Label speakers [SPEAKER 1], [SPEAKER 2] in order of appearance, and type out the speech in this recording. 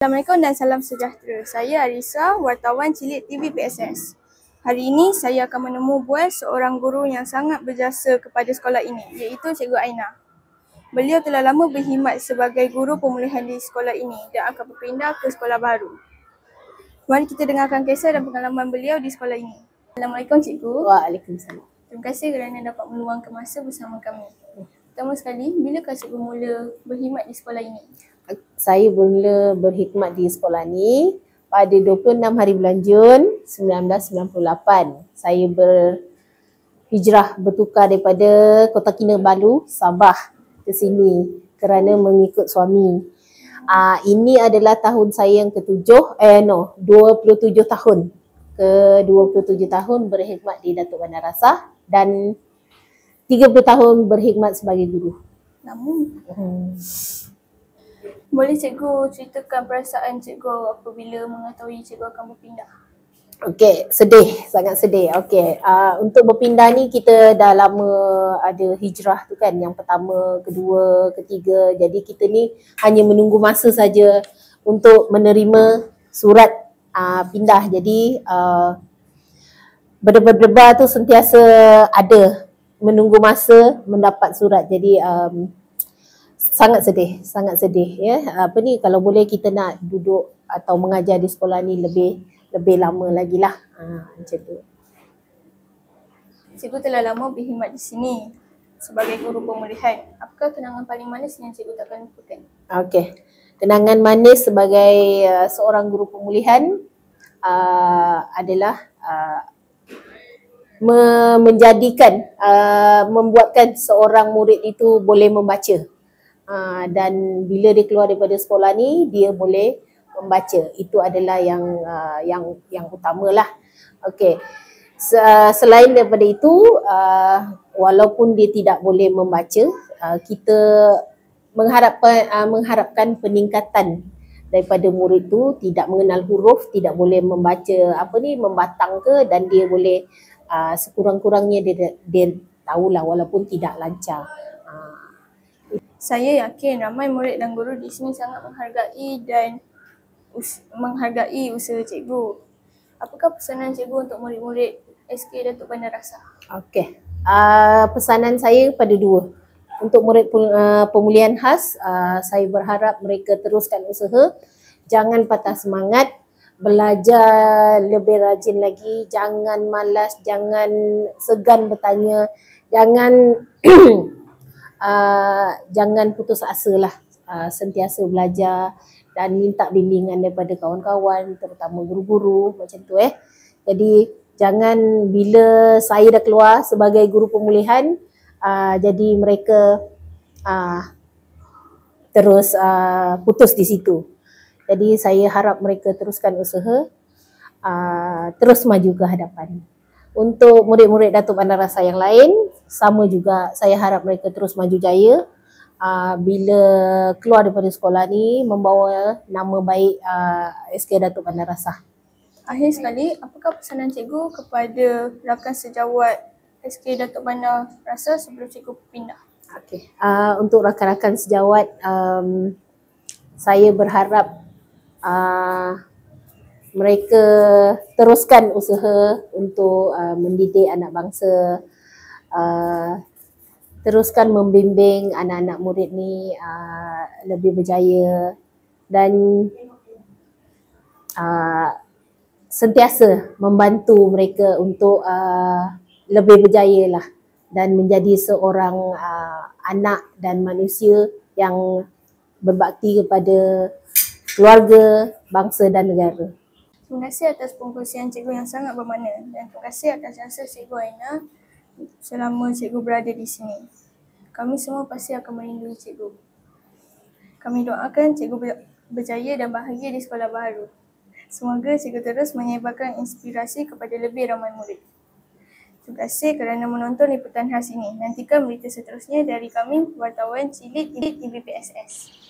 [SPEAKER 1] Assalamualaikum dan salam sejahtera. Saya Arisa, wartawan Cilik TV PSS. Hari ini saya akan menemu bual seorang guru yang sangat berjasa kepada sekolah ini, iaitu Cikgu Aina. Beliau telah lama berkhidmat sebagai guru pemulihan di sekolah ini dan akan berpindah ke sekolah baru. Mari kita dengarkan kisah dan pengalaman beliau di sekolah ini. Assalamualaikum Cikgu.
[SPEAKER 2] Waalaikumsalam.
[SPEAKER 1] Terima kasih kerana dapat meluangkan masa bersama kami. Pertama sekali, bilakah Cikgu mula berkhidmat di sekolah ini?
[SPEAKER 2] Saya mula berkhidmat di sekolah ni pada 26 hari bulan Jun 1998. Saya berhijrah bertukar daripada Kota Kinabalu, Sabah ke sini kerana mengikut suami. Ini adalah tahun saya yang ke-27 tahun. Ke-27 tahun berkhidmat di Datuk Bandar Rasah dan 30 tahun berkhidmat sebagai guru.
[SPEAKER 1] Namun, boleh Cikgu ceritakan perasaan Cikgu apabila mengetahui Cikgu akan berpindah?
[SPEAKER 2] Okey, sedih, sangat sedih. Okey, untuk berpindah ni kita dah lama ada hijrah tu kan, yang pertama, kedua, ketiga. Jadi kita ni hanya menunggu masa saja untuk menerima surat pindah. Jadi berdebar-debar tu sentiasa ada menunggu masa mendapat surat. Jadi sangat sedih ya. Kalau boleh kita nak duduk atau mengajar di sekolah ni lebih lama lagi lah. Macam tu.
[SPEAKER 1] Cikgu telah lama berkhidmat di sini sebagai guru pemulihan. Apakah kenangan paling manis yang Cikgu takkan lupakan?
[SPEAKER 2] Okey. Kenangan manis sebagai seorang guru pemulihan adalah membuatkan seorang murid itu boleh membaca. Dan bila dia keluar daripada sekolah ni, dia boleh membaca. Itu adalah yang utamalah. Okey. Selain daripada itu, walaupun dia tidak boleh membaca, kita mengharapkan peningkatan daripada murid tu, tidak mengenal huruf, tidak boleh membaca membatang ke, dan dia boleh sekurang-kurangnya dia tahulah walaupun tidak lancar.
[SPEAKER 1] Saya yakin ramai murid dan guru di sini sangat menghargai usaha Cikgu. Apakah pesanan Cikgu untuk murid-murid SK Datuk Bandar Rasah?
[SPEAKER 2] Okey. Pesanan saya pada dua. Untuk murid pemulihan khas, saya berharap mereka teruskan usaha, jangan patah semangat, belajar lebih rajin lagi, jangan malas, jangan segan bertanya, jangan putus asa lah, sentiasa belajar dan minta bimbingan daripada kawan-kawan, terutama guru-guru macam tu. Jadi jangan bila saya dah keluar sebagai guru pemulihan, jadi mereka terus putus di situ. Jadi saya harap mereka teruskan usaha, terus maju ke hadapan. Untuk murid-murid Datuk Bandar Rasah yang lain, sama juga, saya harap mereka terus maju jaya. Bila keluar daripada sekolah ni, membawa nama baik SK Datuk Bandar Rasah.
[SPEAKER 1] Akhir sekali, apakah pesanan Cikgu kepada rakan sejawat SK Datuk Bandar Rasah sebelum Cikgu pindah?
[SPEAKER 2] Okey. Untuk rakan-rakan sejawat, saya berharap mereka teruskan usaha untuk mendidik anak bangsa, teruskan membimbing anak-anak murid ni lebih berjaya dan sentiasa membantu mereka untuk lebih berjaya lah dan menjadi seorang anak dan manusia yang berbakti kepada keluarga, bangsa dan negara.
[SPEAKER 1] Terima kasih atas perkongsian Cikgu yang sangat bermakna dan terima kasih atas jasa Cikgu Aina selama Cikgu berada di sini. Kami semua pasti akan merindui Cikgu. Kami doakan Cikgu berjaya dan bahagia di sekolah baru. Semoga Cikgu terus menyebarkan inspirasi kepada lebih ramai murid. Terima kasih kerana menonton liputan khas ini. Nantikan berita seterusnya dari kami, wartawan Cilik TV PSS.